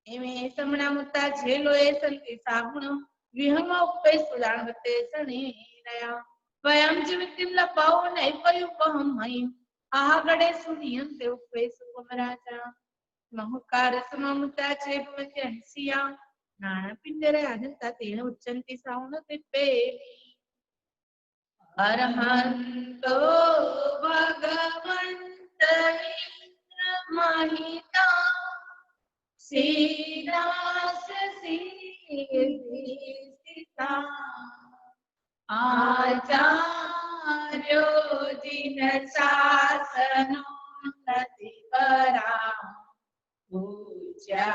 एमे समणा मुत्ता झेलोए सलके सागुण विहंग उपे सुदानते सने नया वयम जीवितिम लपाओ नहीं पयुपहम हई आगड़े सुनियं ते उपे सुकुमराजा महकार सममुता चे भवति हंसिया नाना पिंजरे अनंता तेन उच्चन्ति साउन तिप्पे अरहंतो भगवंत महिता श्रीदास सीता आचार्यो जिन शासनो नतिपरा पूज्या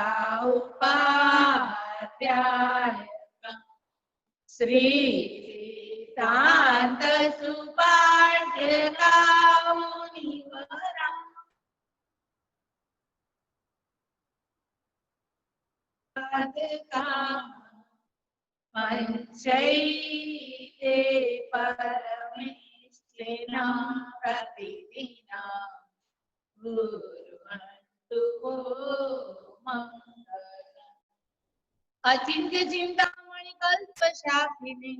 उपाध्याय श्री सिद्धांत सुपाठ्य मुनिवरा पंचैते परमेष्ठिना प्रतिदिना गुरुवन्तु मंगलम् अचिन्त्य चिन्तामणि कल्पशाखिने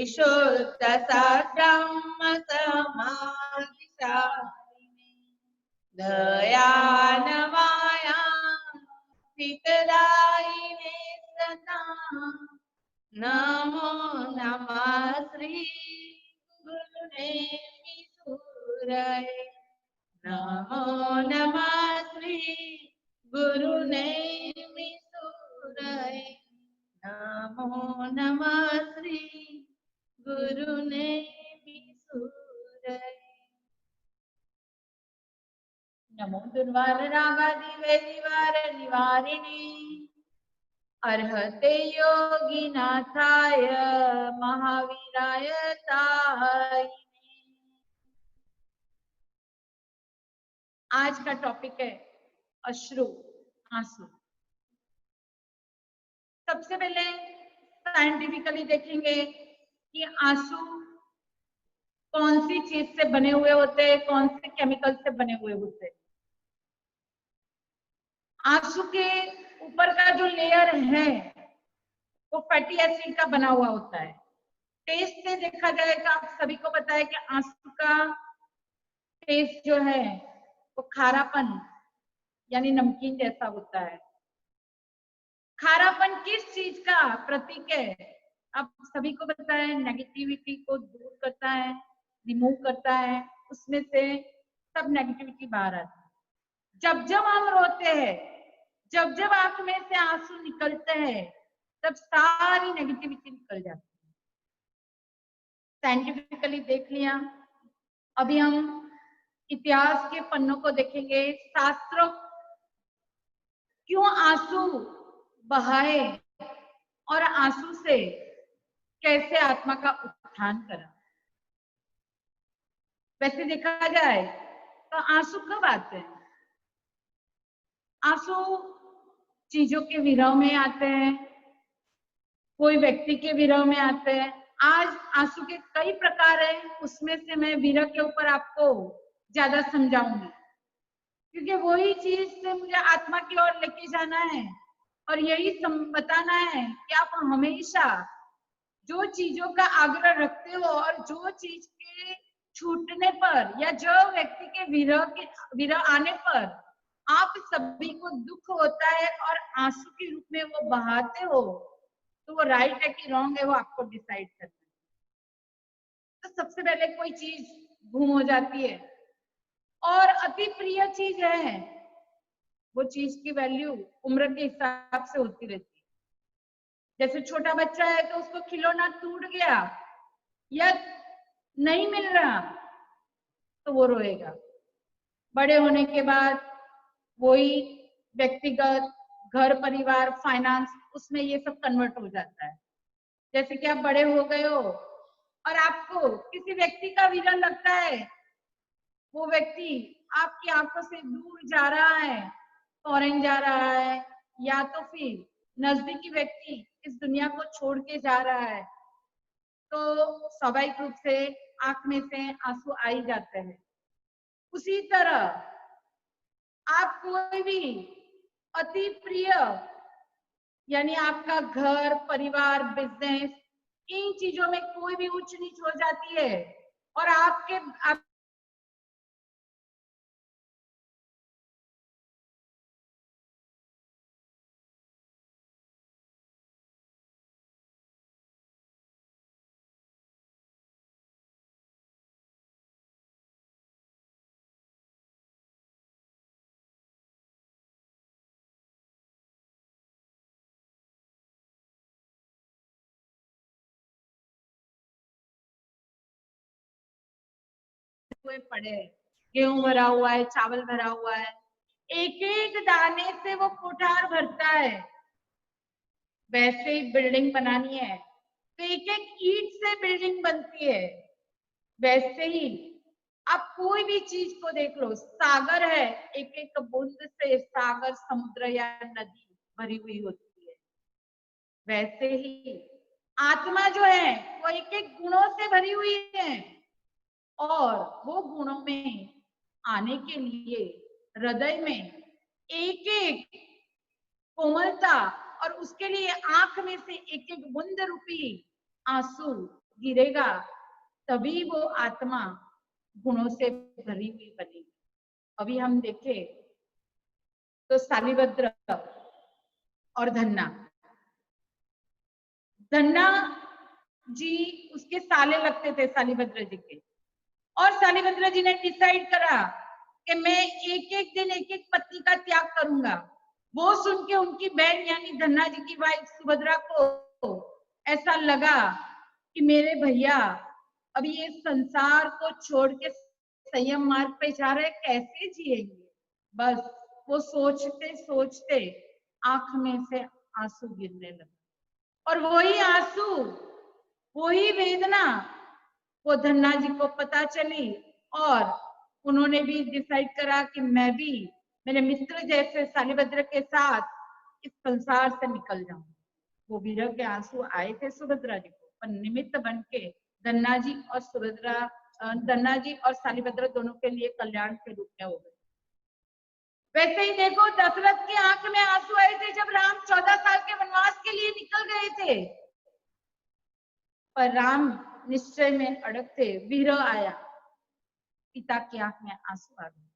ईशोत्तसाद्ब्रह्म समाधिशालिने दयानवाया हितदायिने सदा नमो नमः श्री गुरुदेवी सूरय नमो नमः श्री गुरुदेवी सूरय नमो नमः श्री गुरुदेवी सूरय नमो दुर्वार रागादि वेदिवार निवारिणी अर्हते योगिनाथाय महावीराय तायिने। आज का टॉपिक है अश्रु, आंसू। सबसे पहले साइंटिफिकली देखेंगे कि आंसू कौन सी चीज से बने हुए होते हैं, कौन से केमिकल से बने हुए होते हैं। आंसू के ऊपर का जो लेयर है वो फैटी एसिड का बना हुआ होता है। टेस्ट से देखा जाएगा, आप सभी को पता है कि आंसू का टेस्ट जो है वो खारापन यानी नमकीन जैसा होता है। खारापन किस चीज का प्रतीक है? आप सभी को पता है, नेगेटिविटी को दूर करता है, रिमूव करता है, उसमें से सब नेगेटिविटी बाहर आती है। जब जब हम रोते हैं, जब जब आंख में से आंसू निकलते हैं, तब सारी नेगेटिविटी निकल जाती है। साइंटिफिकली देख लिया। अभी हम इतिहास के पन्नों को देखेंगे। शास्त्रों क्यों आंसू बहाए और आंसू से कैसे आत्मा का उत्थान करा। वैसे देखा जाए तो आंसू कब आते हैं? आंसू चीजों के विरह में आते हैं, कोई व्यक्ति के विरह में आते हैं। आज आंसू के कई प्रकार हैं, उसमें से मैं विरह के ऊपर आपको ज्यादा समझाऊंगी, क्योंकि वही चीज से मुझे आत्मा की ओर लेके जाना है और यही बताना है कि आप हमेशा जो चीजों का आग्रह रखते हो और जो चीज के छूटने पर या जो व्यक्ति के विरह आने पर आप सभी को दुख होता है और आंसू के रूप में वो बहाते हो, तो वो राइट है कि रॉन्ग है, वो आपको डिसाइड करना है। तो सबसे पहले कोई चीज गुम हो जाती है और अति प्रिय चीज है, वो चीज की वैल्यू उम्र के हिसाब से होती रहती है। जैसे छोटा बच्चा है तो उसको खिलौना टूट गया या नहीं मिल रहा तो वो रोएगा। बड़े होने के बाद वही व्यक्तिगत घर परिवार फाइनेंस उसमें ये सब कन्वर्ट हो जाता है। जैसे कि आप बड़े हो गए हो और आपको किसी व्यक्ति का विरह लगता है, वो व्यक्ति आपकी आंखों से दूर जा रहा है, फॉरेन जा रहा है, या तो फिर नजदीकी व्यक्ति इस दुनिया को छोड़ के जा रहा है, तो स्वाभाविक रूप से आंख में से आंसू आ ही जाते हैं। उसी तरह आप कोई भी अति प्रिय यानी आपका घर, परिवार, बिजनेस, इन चीजों में कोई भी ऊंच नीच हो जाती है और आप हुए पड़े हैं, गेहूं भरा हुआ है, चावल भरा हुआ है, एक एक दाने से वो कोठार भरता है। वैसे ही बिल्डिंग बनानी है तो एक एक ईंट से बिल्डिंग बनती है। वैसे ही आप कोई भी चीज को देख लो, सागर है, एक एक बूंद से सागर, समुद्र या नदी भरी हुई होती है। वैसे ही आत्मा जो है वो एक एक गुणों से भरी हुई है और वो गुणों में आने के लिए हृदय में एक एक कोमलता और उसके लिए आंख में से एक एक बूंद रूपी आंसू गिरेगा, तभी वो आत्मा गुणों से भरी हुई बनेगी। अभी हम देखें तो शालिभद्र और धन्ना, धन्ना जी उसके साले लगते थे शालिभद्र जी के, और शालिभद्र जी ने डिसाइड करा कि मैं एक एक दिन एक एक पत्नी का त्याग करूंगा। वो सुन के उनकी बहन यानी धन्ना जी की वाइफ सुभद्रा को ऐसा लगा कि मेरे भैया अब ये संसार को छोड़ के संयम मार्ग पे जा रहे, कैसे जिएंगे। बस वो सोचते सोचते आंख में से आंसू गिरने लगे और वही आंसू, वही वेदना वो धन्ना जी को पता चली और उन्होंने भी डिसाइड करा कि मैं भी मेरे मित्र जैसे शालिभद्र के साथ इस संसार से निकल जाऊं। वो विरह के आंसू आए थे सुभद्रा जी को, पर निमित्त बन के धन्ना जी और सुभद्रा, धन्ना जी और शालिभद्र दोनों के लिए कल्याण के रूप में हो गए। वैसे ही देखो दशरथ की आंख में आंसू आए थे जब राम 14 साल के वनवास के लिए निकल गए थे, पर राम निश्चय में अड़ग थे, विरह आया, पिता की आंख में आंसू आ गए।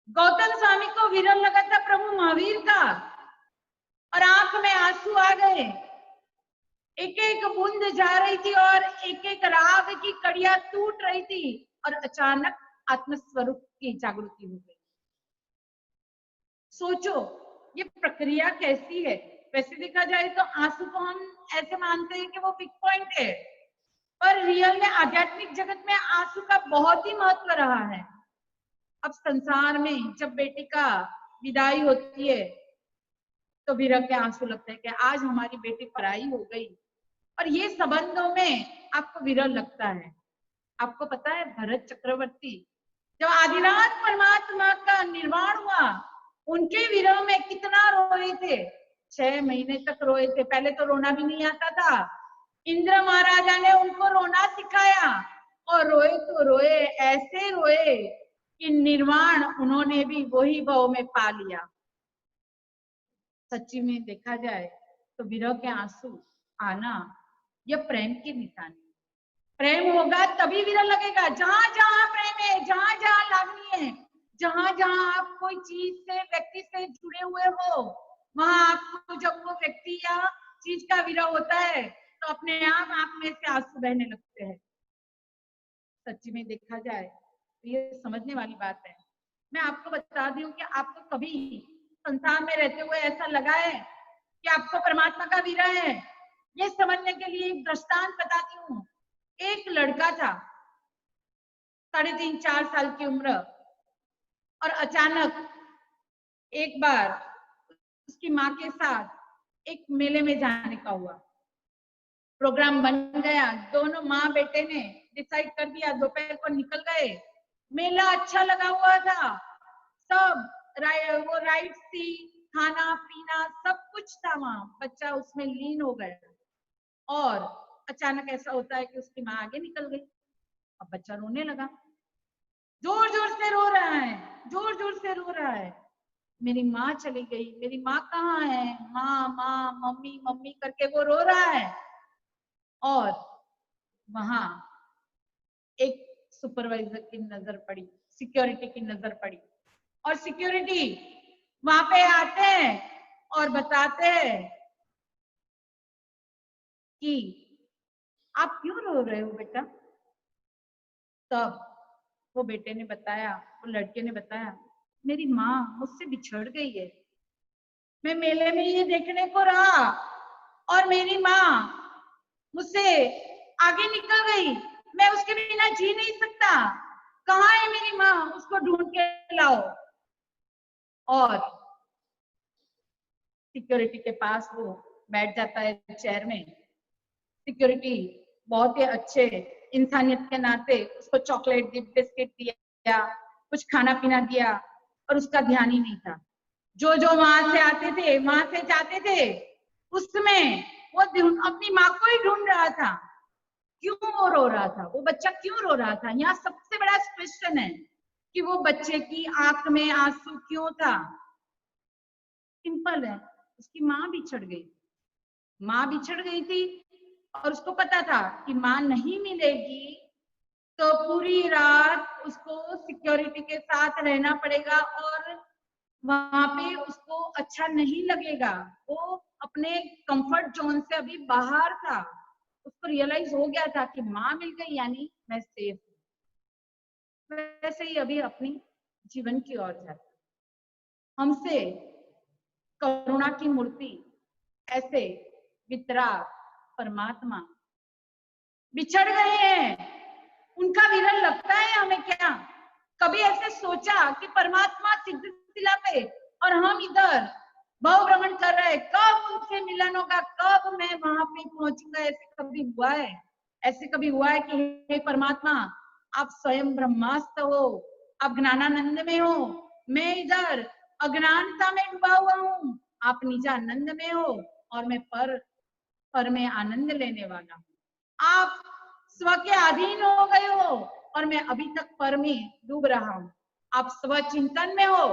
गौतम स्वामी को विरह लगा था प्रभु महावीर का और आंख में आंसू आ गए, एक एक बूंद जा रही थी और एक एक राग की कड़ियां टूट रही थी और अचानक आत्मस्वरूप की जागृति हो गई। सोचो ये प्रक्रिया कैसी है। वैसे देखा जाए तो आंसू को हम ऐसे मानते हैं कि वो वीक पॉइंट है, पर रियल में आध्यात्मिक जगत में आंसू का बहुत ही महत्व रहा है। अब संसार में जब बेटी का विदाई होती है तो विरह के आंसू लगते हैं कि आज हमारी बेटी पराई हो गई, और ये संबंधों में आपको विरह लगता है। आपको पता है भरत चक्रवर्ती जब आदिनाथ परमात्मा का निर्वाण हुआ, उनके विरह में कितना रोए थे, 6 महीने तक रोए थे। पहले तो रोना भी नहीं आता था, इंद्र महाराजा ने उनको रोना सिखाया और रोए तो रोए, ऐसे रोए कि निर्वाण उन्होंने भी वही भाव में पा लिया। सच्ची में देखा जाए तो विरह के आंसू आना यह प्रेम की निशानी। प्रेम होगा तभी विरह लगेगा। जहां जहां प्रेम है, जहां जहां लागनी है, जहां जहां आप कोई चीज से, व्यक्ति से जुड़े हुए हो, वहां आपको जब वो व्यक्ति या चीज का विरह होता है तो अपने आप आंख में से आंसू बहने लगते हैं। सच्ची में देखा जाए तो ये समझने वाली बात है। मैं आपको बता दूं कि आपको कभी संसार में रहते हुए ऐसा लगा है कि आपको परमात्मा का विरह है? ये समझने के लिए एक दृष्टांत बताती हूँ। एक लड़का था 3.5-4 साल की उम्र, और अचानक एक बार उसकी माँ के साथ एक मेले में जाने का हुआ। प्रोग्राम बन गया, दोनों माँ बेटे ने डिसाइड कर दिया, दोपहर को निकल गए। मेला अच्छा लगा हुआ था, सब वो राइड्स थी, खाना पीना सब कुछ था वहां। बच्चा उसमें लीन हो गया और अचानक ऐसा होता है कि उसकी माँ आगे निकल गई। अब बच्चा रोने लगा, जोर जोर से रो रहा है, जोर जोर से रो रहा है। मेरी माँ चली गई, मेरी माँ कहाँ है, माँ माँ मम्मी मम्मी करके वो रो रहा है। और वहां एक सुपरवाइजर की नजर पड़ी, सिक्योरिटी की नजर पड़ी, और सिक्योरिटी वहां पे आते हैं और बताते हैं कि आप क्यों रो रहे हो बेटा। तब वो बेटे ने बताया, वो लड़के ने बताया, मेरी माँ मुझसे बिछड़ गई है, मैं मेले में ये देखने को रहा और मेरी माँ मुझसे आगे निकल गई, मैं उसके बिना जी नहीं सकता, कहाँ है मेरी माँ, उसको ढूंढ के लाओ। और सिक्योरिटी के पास वो बैठ जाता है चेयर में। सिक्योरिटी बहुत ही अच्छे इंसानियत के नाते उसको चॉकलेट दी, बिस्किट दिया, कुछ खाना पीना दिया, और उसका ध्यान ही नहीं था। जो जो वहां से आते थे, वहां से जाते थे, उसमें वो अपनी माँ को ही ढूंढ रहा था। क्यों वो रो रहा था, वो बच्चा क्यों रो रहा था, यहाँ सबसे बड़ा क्वेश्चन है कि वो बच्चे की आंख में आंसू क्यों था। सिंपल है, उसकी माँ बिछड़ गई, माँ बिछड़ गई थी, और उसको पता था कि माँ नहीं मिलेगी तो पूरी रात उसको सिक्योरिटी के साथ रहना पड़ेगा, और वहां पे उसको अच्छा नहीं लगेगा। वो अपने कंफर्ट जोन से अभी बाहर था, उसको रियलाइज हो गया था कि माँ मिल गई यानी मैं सेफ हूँ। वैसे ही अभी अपनी जीवन की ओर जाता, हमसे करुणा की मूर्ति ऐसे वितराग परमात्मा बिछड़ गए हैं, उनका विरल लगता है हमें क्या। कभी ऐसे सोचा कि परमात्मा सिद्धिशिला पे और हम इधर भव भ्रमण कर रहे हैं, कब उनसे मिलन होगा, कब मैं वहां पे पहुंचूंगा, ऐसे कभी हुआ है? ऐसे कभी हुआ है कि हे परमात्मा आप स्वयं ब्रह्मास्त्र हो, आप ज्ञानानंद में हो, मैं इधर अज्ञानता में डूबा हुआ हूँ, आप निजानंद में हो और मैं पर में आनंद लेने वाला हूँ। आप स्व के अधीन हो गए हो और मैं अभी तक पर में डूब रहा हूँ। आप स्व चिंतन में हो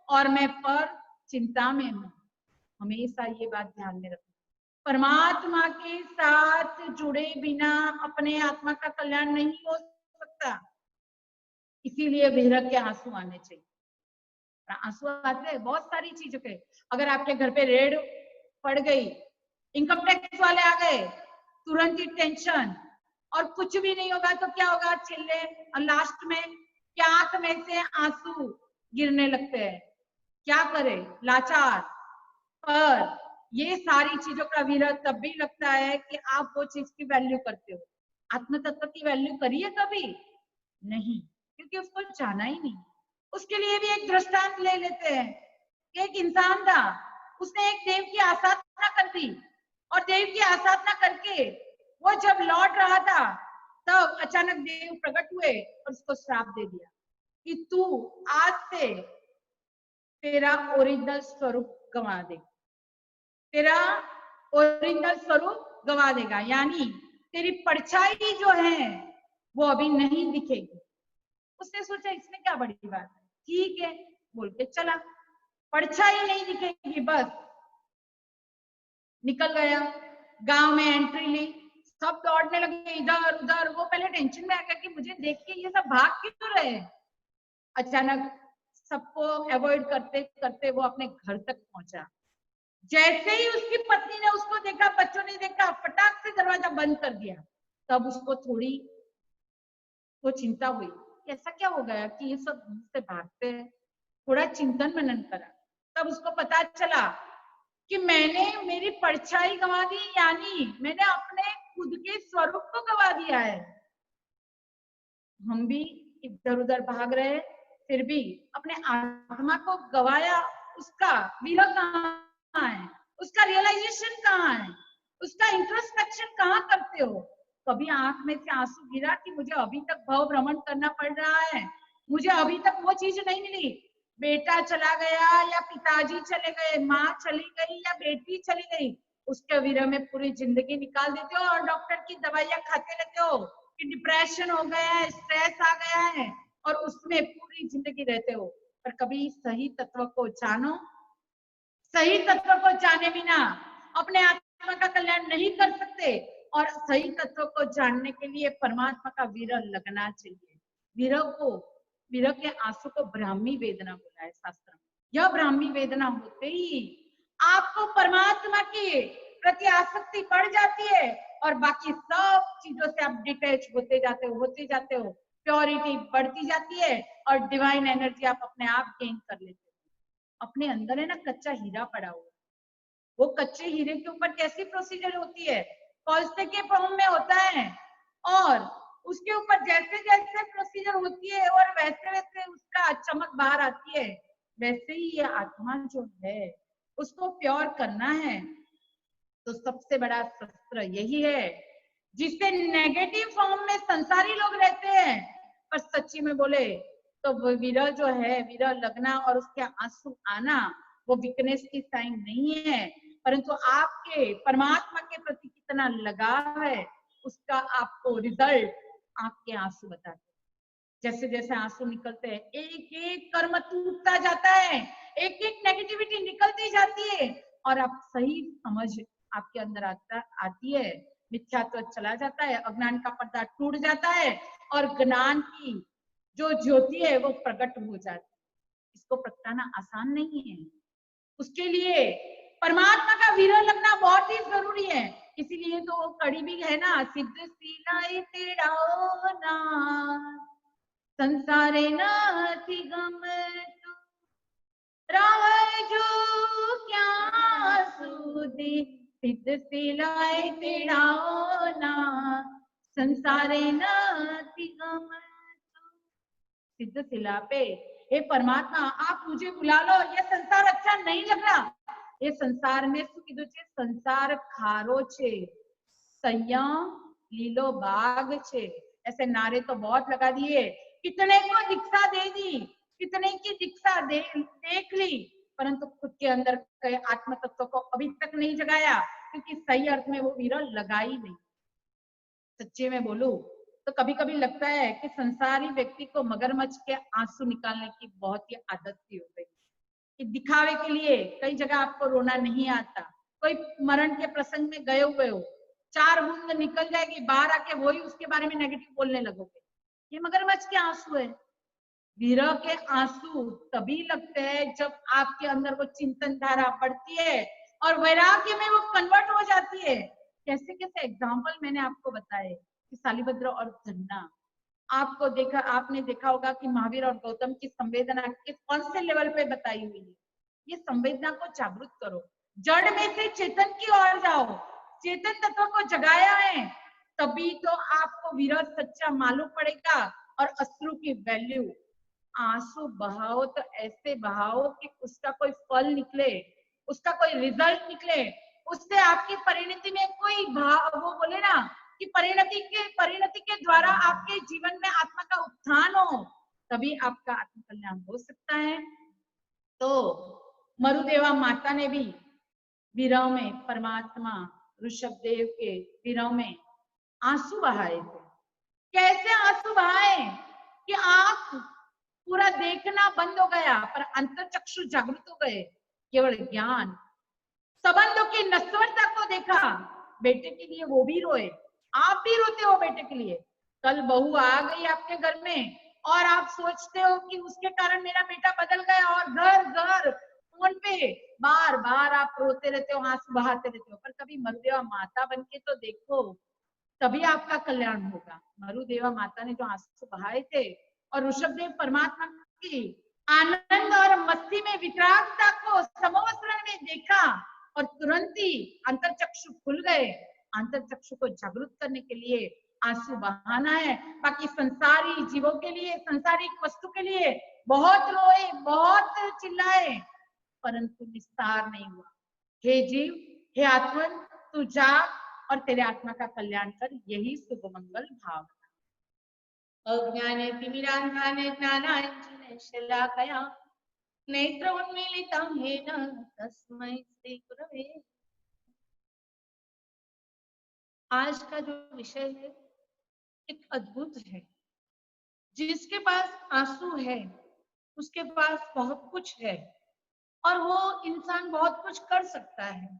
और मैं पर चिंता में हूँ। हमेशा ये बात ध्यान में रखो, परमात्मा के साथ जुड़े बिना अपने आत्मा का कल्याण नहीं हो सकता। इसीलिए विरह के आंसू आने चाहिए। आंसू आते हैं बहुत सारी चीजों के, अगर आपके घर पे रेड पड़ गई, इनकम टैक्स वाले आ गए, तुरंत ही टेंशन, और कुछ भी नहीं होगा तो क्या होगा, चिल्ले, और लास्ट में क्या आंख में से आंसू गिरने लगते हैं। क्या करे, लाचार। पर ये सारी चीजों का विरह तब भी लगता है कि आप वो चीज की वैल्यू करते हो। आत्म तत्व की वैल्यू करिए कभी नहीं, क्योंकि उसको जाना ही नहीं। उसके लिए भी एक दृष्टांत ले लेते हैं। एक इंसान था, उसने एक देव की आराधना कर दी, और देव की आराधना करके वो जब लौट रहा था तब अचानक देव प्रकट हुए और उसको श्राप दे दिया कि तू आज से तेरा ओरिजिनल स्वरूप गंवा दे, तेरा ओरिजिनल स्वरूप गंवा देगा, यानी तेरी परछाई जो है वो अभी नहीं दिखेगी। उसने सोचा इसमें क्या बड़ी बात है, ठीक है बोल के चला, परछाई नहीं दिखेगी बस, निकल गया, गांव में एंट्री ली, सब दौड़ने लगे इधर उधर। वो पहले टेंशन में आ गया कि मुझे देख के ये सब भाग क्यों रहे। अचानक सबको अवॉइड करते करते वो अपने घर तक पहुंचा। जैसे ही उसकी पत्नी ने उसको देखा, बच्चों ने देखा, फटाक से दरवाजा बंद कर दिया। तब उसको थोड़ी वो चिंता हुई, ऐसा क्या हो गया कि ये सब मुझसे भागते हैं। थोड़ा चिंतन मनन करा, तब उसको पता चला कि मैंने मेरी परछाई गंवा दी, यानी मैंने अपने खुद के स्वरूप को गंवा दिया है। हम भी इधर उधर भाग रहे, फिर भी अपने आत्मा को गवाया, उसका विरह कहाँ है, उसका रियलाइजेशन कहाँ है, उसका इंट्रोस्पेक्शन कहाँ करते हो। कभी आंख में से आंसू गिरा कि मुझे अभी तक भव भ्रमण करना पड़ रहा है, मुझे अभी तक वो चीज नहीं मिली, बेटा चला गया या पिताजी चले गए, माँ चली गई या बेटी चली गई, उसके विरह में पूरी जिंदगी निकाल देते हो और डॉक्टर की दवाइयां खाते रहते हो कि डिप्रेशन हो गया है, स्ट्रेस आ गया है, और उसमें पूरी जिंदगी रहते हो। पर कभी सही तत्व को जानो। सही तत्व को जाने बिना अपने आत्मा का कल्याण नहीं कर सकते, और सही तत्व को जानने के लिए परमात्मा का विरह लगना चाहिए। विरह के आंसू को ब्राह्मी वेदना बोला है शास्त्र में। यह ब्राह्मी वेदना होते ही आपको परमात्मा के प्रति आसक्ति बढ़ जाती है, और बाकी सब चीजों से आप डिटैच होते जाते हो, प्योरिटी बढ़ती जाती है, और डिवाइन एनर्जी आप अपने आप गेन कर लेते हो। अपने अंदर है ना कच्चा हीरा पड़ा हुआ, वो कच्चे हीरे के ऊपर कैसी प्रोसीजर होती है, पॉलिस्टर के फॉर्म में होता है, और उसके ऊपर जैसे जैसे प्रोसीजर होती है और वैसे वैसे उसका चमक बाहर आती है। वैसे ही ये आत्मा जो है उसको प्योर करना है, तो सबसे बड़ा शस्त्र यही है, जिससे नेगेटिव फॉर्म में संसारी लोग रहते हैं। पर सच्ची में बोले तो विरह जो है, विरह लगना और उसके आंसू आना, वो वीकनेस की साइन नहीं है, परंतु आपके परमात्मा के प्रति कितना लगाव है, उसका आपको रिजल्ट आपके आंसू बताते हैं। जैसे जैसे आंसू निकलते हैं, एक एक कर्म टूटता जाता है, एक एक नेगेटिविटी निकलती जाती है, और आप सही समझ आपके अंदर आती है, मिथ्यात्व चला जाता है, अज्ञान का पर्दा टूट जाता है, और ज्ञान की जो ज्योति है वो प्रकट हो जाती है। इसको प्रगटाना आसान नहीं है, उसके लिए परमात्मा का विरह लगना बहुत ही जरूरी है। इसीलिए तो वो कड़ी भी है ना, सिद्ध सिलाई तेरा ना संसारे नाथी गम तू राह जो क्या सूदी, सिद्ध सिलाए तेरा ना संसारे नाथी गम तू। सिद्ध सिला पे, हे परमात्मा आप मुझे बुला लो, ये संसार अच्छा नहीं लग रहा, ये संसार में શું કીધું છે, संसार खारो छे संयम लीलो बाग छे। ऐसे नारे तो बहुत लगा दिए, कितने को दीक्षा दे दी, कितने की दीक्षा देख ली, परंतु खुद के अंदर के आत्म तत्व को अभी तक नहीं जगाया, क्योंकि सही अर्थ में वो विरह लगा ही नहीं। सच्चे में बोलूं तो कभी कभी लगता है कि संसारी व्यक्ति को मगरमच्छ के आंसू निकालने की बहुत ही आदत सी हो गई, कि दिखावे के लिए कई जगह आपको रोना नहीं आता, कोई मरण के प्रसंग में गए हुए हो, 4 बूंद निकल जाएगी, बाहर आके वही उसके बारे में नेगेटिव बोलने लगोगे, ये मगरमच्छ के आंसू है। विरह के आंसू तभी लगते हैं जब आपके अंदर वो चिंतन धारा बढ़ती है और वैराग्य में वो कन्वर्ट हो जाती है। कैसे कैसे एग्जाम्पल मैंने आपको बताए कि शालिभद्र और धन्ना, आपने देखा होगा कि महावीर और गौतम की संवेदना किस कौन से लेवल पे बताई हुई है। ये संवेदना को जागृत करो, जड़ में से चेतन की ओर जाओ, चेतन तत्व को जगाया है, तभी तो आपको विरह सच्चा मालूम पड़ेगा। और अश्रु की वैल्यू, आंसू बहाओ तो ऐसे बहाओ कि उसका कोई फल निकले, उसका कोई रिजल्ट निकले, उससे आपकी परिणति में कोई भाव, वो बोले ना कि परिणति के द्वारा आपके जीवन में आत्मा का उत्थान हो, तभी आपका आत्म कल्याण हो सकता है। तो मरुदेवा माता ने भी विरह में, परमात्मा ऋषभ देव के विरह में आंसू बहाए थे। कैसे आंसू बहाए कि आंख पूरा देखना बंद हो गया, पर अंतरचक्षु जागृत हो गए, केवल ज्ञान, संबंधों की नश्वरता को देखा। बेटे के लिए वो भी रोए, आप भी रोते हो बेटे के लिए। कल बहू आ गई आपके घर में और आप सोचते हो कि उसके कारण मेरा बेटा बदल गया, और घर घर फोन पे बार बार आप रोते रहते हो, आंसू बहाते रहते हो। पर कभी मरुदेवा माता बन के तो देखो, तभी आपका कल्याण होगा। मरुदेवा माता ने जो आंसू बहाए थे, और ऋषभदेव परमात्मा की आनंद और मस्ती में वितरागता को समोवसरण में देखा, और तुरंत ही अंतरचक्षु खुल गए। अंतरचक्षु को जागृत करने के लिए आंसू बहाना है। बाकी संसारी जीवों के लिए, संसारिक वस्तु के लिए बहुत रोए, बहुत चिल्लाए, परंतु विस्तार नहीं हुआ। हे जीव, हे आत्मन, तू जाग और तेरे आत्मा का कल्याण कर, यही शुभ मंगल भावना। अज्ञाने तिमिरान्धाने ज्ञानांजने शलाकया नेत्रोन्मीलितं येन तस्मै श्री गुरवे। आज का जो विषय है एक अद्भुत है। जिसके पास आंसू है उसके पास बहुत कुछ है और वो इंसान बहुत कुछ कर सकता है।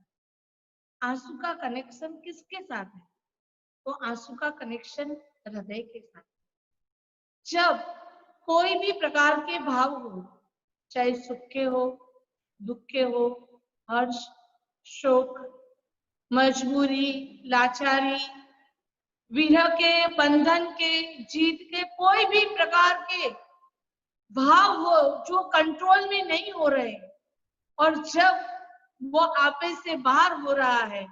आंसू का कनेक्शन किसके साथ है? तो आंसू का कनेक्शन हृदय के साथ। जब कोई भी प्रकार के भाव हो, चाहे सुख के हो, दुख के हो, हर्ष, शोक, मजबूरी, लाचारी, विरह के, बंधन के, जीत के, कोई भी प्रकार के भाव हो जो कंट्रोल में नहीं हो रहे, और जब वो आपे से बाहर हो रहा है,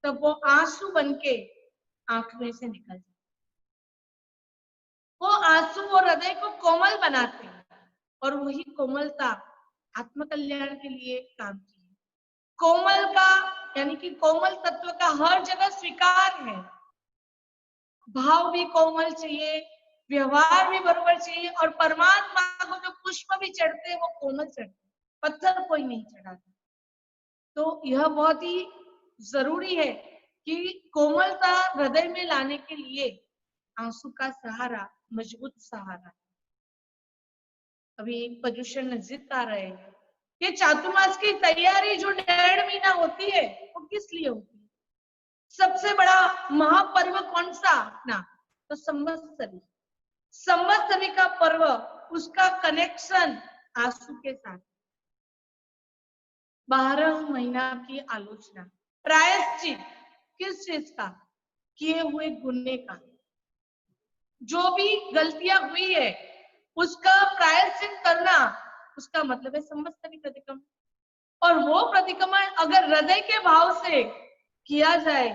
तब वो आंसू बनके आंख में से निकल जाए। वो आंसू वो हृदय को कोमल बनाते हैं, और वही कोमलता आत्म कल्याण के लिए काम की है। कोमल का यानी कि कोमल तत्व का हर जगह स्वीकार है। भाव भी कोमल चाहिए, व्यवहार भी बरोबर चाहिए, और परमात्मा को जो पुष्प भी चढ़ते हैं वो कोमल चढ़ते, पत्थर कोई नहीं चढ़ाता। तो यह बहुत ही जरूरी है कि कोमलता हृदय में लाने के लिए आंसू का सहारा मजबूत सहारा। अभी पर्युषण नजदीक आ रहे हैं। ये चातुर्मास की तैयारी जो 1.5 महीना होती है वो किस लिए होती है? सबसे बड़ा महापर्व कौन सा ना? तो संवत्सरी। संवत्सरी का पर्व, उसका कनेक्शन आंसू के साथ। 12 महीना की आलोचना, प्रायश्चित किस चीज का? किए हुए गुने का। जो भी गलतियां हुई है उसका प्रायश्चित करना, उसका मतलब है संवत्सरी प्रतिक्रमण। और वो प्रतिक्रमण अगर हृदय के भाव से किया जाए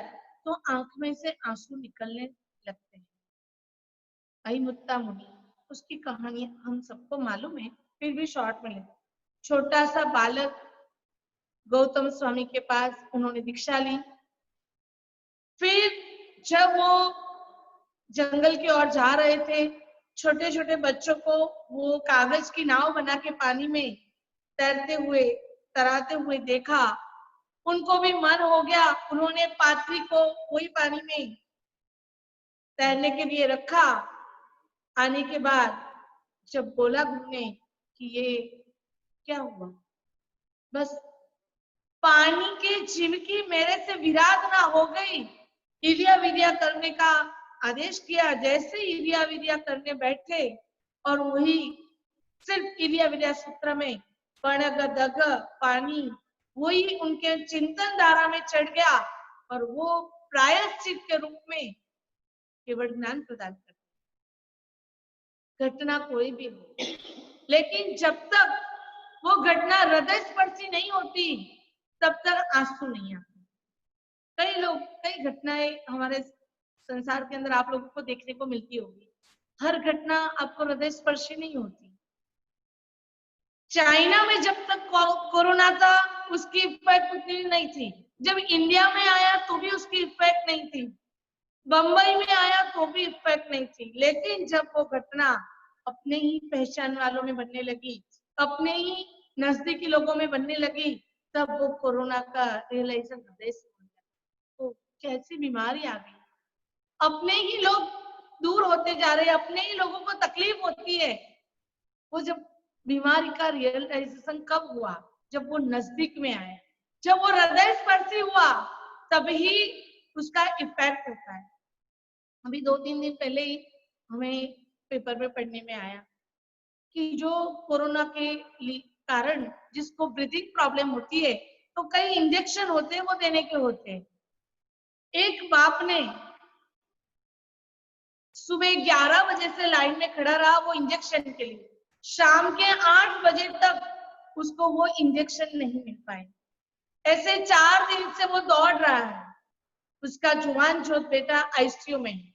तो आंख में से आंसू निकलने लगते हैं। अहिमुत्ता मुनि, उसकी कहानी हम सबको मालूम है, फिर भी शॉर्ट में ले। छोटा सा बालक गौतम स्वामी के पास उन्होंने दीक्षा ली। फिर जब वो जंगल की ओर जा रहे थे, छोटे छोटे बच्चों को वो कागज की नाव बना के पानी में तैरते हुए, तराते हुए देखा। उनको भी मन हो गया, उन्होंने पात्री को वही पानी में तैरने के लिए रखा। आने के बाद जब बोला गुरु ने कि ये क्या हुआ, बस पानी के जीव की मेरे से विराधना हो गई। इलिया विद्या करने का आदेश किया। जैसे इलिया विद्या करने बैठे और वही सिर्फ इलिया विद्या सूत्र में पणग दग पानी वही उनके चिंतन धारा में चढ़ गया, और वो प्रायश्चित के रूप में केवल ज्ञान प्रदान करते। घटना कोई भी हो, लेकिन जब तक वो घटना हृदय स्पर्शी नहीं होती तब तक आंसू नहीं आते। कई लोग, कई घटनाएं हमारे संसार के अंदर आप लोगों को देखने को मिलती होगी। हर घटना आपको हृदय स्पर्शी नहीं होती। चाइना में जब तक कोरोना था उसकी इफेक्ट उतनी नहीं थी। जब इंडिया में आया तो भी उसकी इफेक्ट नहीं थी। बंबई में आया तो भी इफेक्ट नहीं थी। लेकिन जब वो घटना अपने ही पहचान वालों में बनने लगी, अपने ही नजदीकी लोगों में बनने लगी, तब वो कोरोना का रियलाइजेशन हृदय से हो गया। तो कैसी बीमारी आ गई, अपने ही लोग दूर होते जा रहे हैं, अपने ही लोगों को तकलीफ होती है। वो जब बीमारी का रियलाइजेशन कब हुआ? जब वो नजदीक में आया, जब वो हृदय स्पर्शी हुआ, तभी उसका इफेक्ट होता है। अभी 2-3 दिन पहले ही हमें पेपर में पढ़ने में आया कि जो कोरोना के कारण जिसको ब्रीथिंग प्रॉब्लम होती है तो कई इंजेक्शन होते हैं वो देने के होते हैं। एक बाप ने सुबह 11 बजे से लाइन में खड़ा रहा वो इंजेक्शन के लिए, शाम के 8 बजे तक उसको वो इंजेक्शन नहीं मिल पाए। ऐसे 4 दिन से वो दौड़ रहा है। उसका जुआन जो बेटा आईसीयू में है।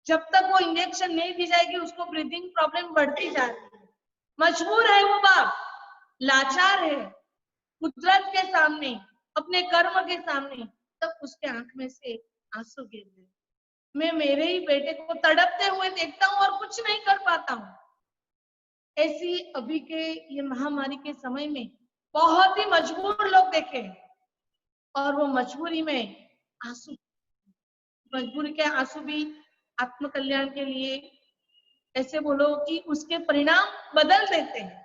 जब तक वो इंजेक्शन नहीं दी जाएगी उसको ब्रीदिंग प्रॉब्लम बढ़ती जा रही है। मजबूर है वो बाप, लाचार है कुदरत के सामने, अपने कर्म के सामने, तब उसके आंख में से आंसू गिर गए। मैं मेरे ही बेटे को तड़पते हुए देखता हूँ और कुछ नहीं कर पाता हूँ। ऐसी अभी के ये महामारी के समय में बहुत ही मजबूर लोग देखे, और वो मजबूरी में आंसू, मजबूरी के आंसू भी आत्म कल्याण के लिए, ऐसे बोलो कि उसके परिणाम बदल देते हैं।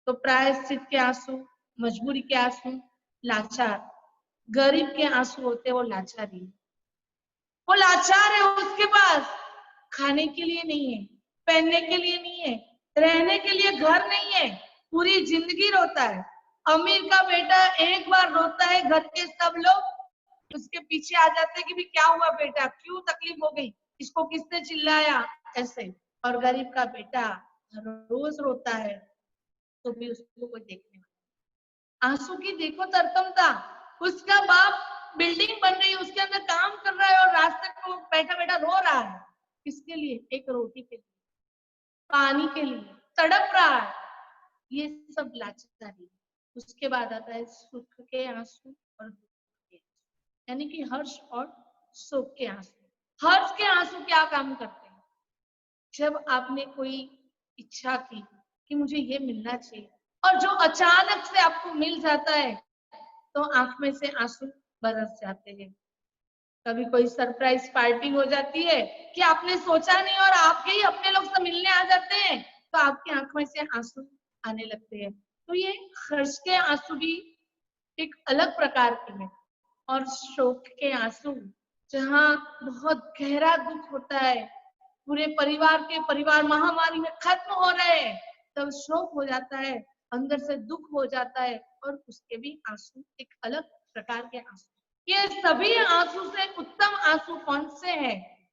तो प्रायश्चित के आंसू, मजबूरी के आंसू, लाचार, गरीब के आंसू होते वो लाचारी, वो लाचार है, उसके पास खाने के लिए नहीं है, पहनने के लिए नहीं है, रहने के लिए घर नहीं है, पूरी जिंदगी रोता है। अमीर का बेटा एक बार रोता है, घर के सब लोग उसके पीछे आ जाते हैं कि भी क्या हुआ बेटा, क्यों तकलीफ हो गई, इसको किसने चिल्लाया, ऐसे। और गरीब का बेटा रोज रोता है तो भी उसको कोई देखने वाला। आंसू की देखो तरतमता, उसका बाप बिल्डिंग बन रही है, उसके अंदर काम कर रहा है और रास्ते पे बैठा बैठा रो रहा है, किसके लिए, एक रोटी के लिए, पानी के लिए तड़प रहा है। ये सब लाचारी। उसके बाद आता है सुख के आंसू और दुख के आंसू, यानी कि हर्ष और शोक के आंसू। हर्ष के आंसू क्या काम करते हैं? जब आपने कोई इच्छा की कि मुझे ये मिलना चाहिए और जो अचानक से आपको मिल जाता है तो आंख में से आंसू बरस जाते हैं। कभी कोई सरप्राइज पार्टी हो जाती है कि आपने सोचा नहीं और आपके ही अपने लोग से मिलने आ जाते हैं तो आपकी आंख में से आंसू आने लगते हैं। तो ये हर्ष के आंसू भी एक अलग प्रकार के हैं। और शोक के आंसू, जहाँ बहुत गहरा दुख होता है, पूरे परिवार महामारी में खत्म हो रहे हैं, तब शोक हो जाता है, अंदर से दुख हो जाता है, और उसके भी आंसू एक अलग प्रकार के आंसू। ये सभी आंसू से उत्तम आंसू कौन से हैं?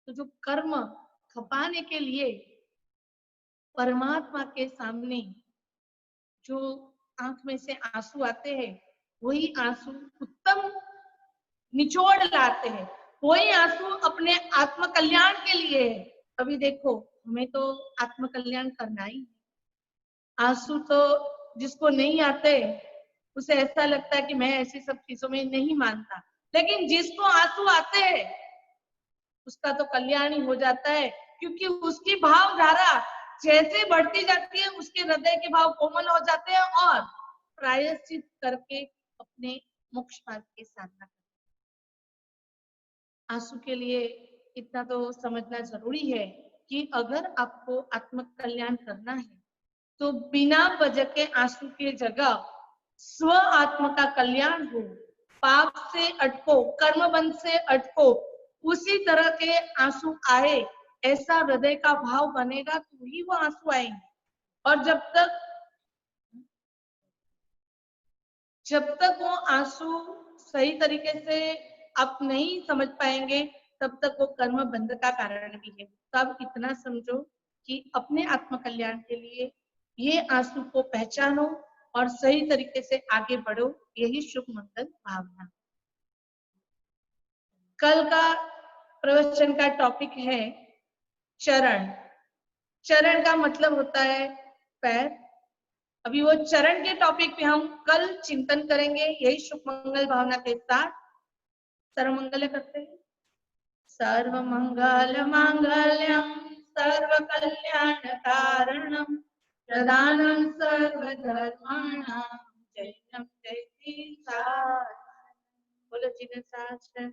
तो जो कर्म खपाने के लिए परमात्मा के सामने जो आंख में से आंसू आते हैं, वही आंसू उत्तम निचोड़ लाते हैं। वही आंसू अपने आत्म कल्याण के लिए है। अभी देखो, हमें तो आत्म कल्याण करना ही। आंसू तो जिसको नहीं आते उसे ऐसा लगता है कि मैं ऐसी सब चीजों में नहीं मानता, लेकिन जिसको आंसू आते हैं उसका तो कल्याण ही हो जाता है, क्योंकि उसकी भावधारा जैसे बढ़ती जाती है उसके हृदय के भाव कोमल हो जाते हैं और प्रायश्चित करके अपने मोक्ष मार्ग की साधना। आंसू के लिए इतना तो समझना जरूरी है कि अगर आपको आत्म कल्याण करना है तो बिना वजह के आंसू की जगह स्व आत्म का कल्याण हो, पाप से अटको, कर्म बंध से अटको, उसी तरह के आंसू आए, ऐसा हृदय का भाव बनेगा तो ही वो आंसू आएंगे। और जब तक वो आंसू सही तरीके से आप नहीं समझ पाएंगे तब तक वो कर्म बंध का कारण भी है। तो आप इतना समझो कि अपने आत्म कल्याण के लिए ये आंसू को पहचानो और सही तरीके से आगे बढ़ो, यही शुभ मंगल भावना। कल का प्रवचन का टॉपिक है चरण। चरण का मतलब होता है पैर। अभी वो चरण के टॉपिक पे हम कल चिंतन करेंगे, यही शुभ मंगल भावना के साथ। सर्वमंगल करते हैं। सर्व मंगल मांगल्यम सर्व कल्याण कारणम प्रदानम सर्व धर्माणाम जयम जयति सा। बोलो जिन शास्त्र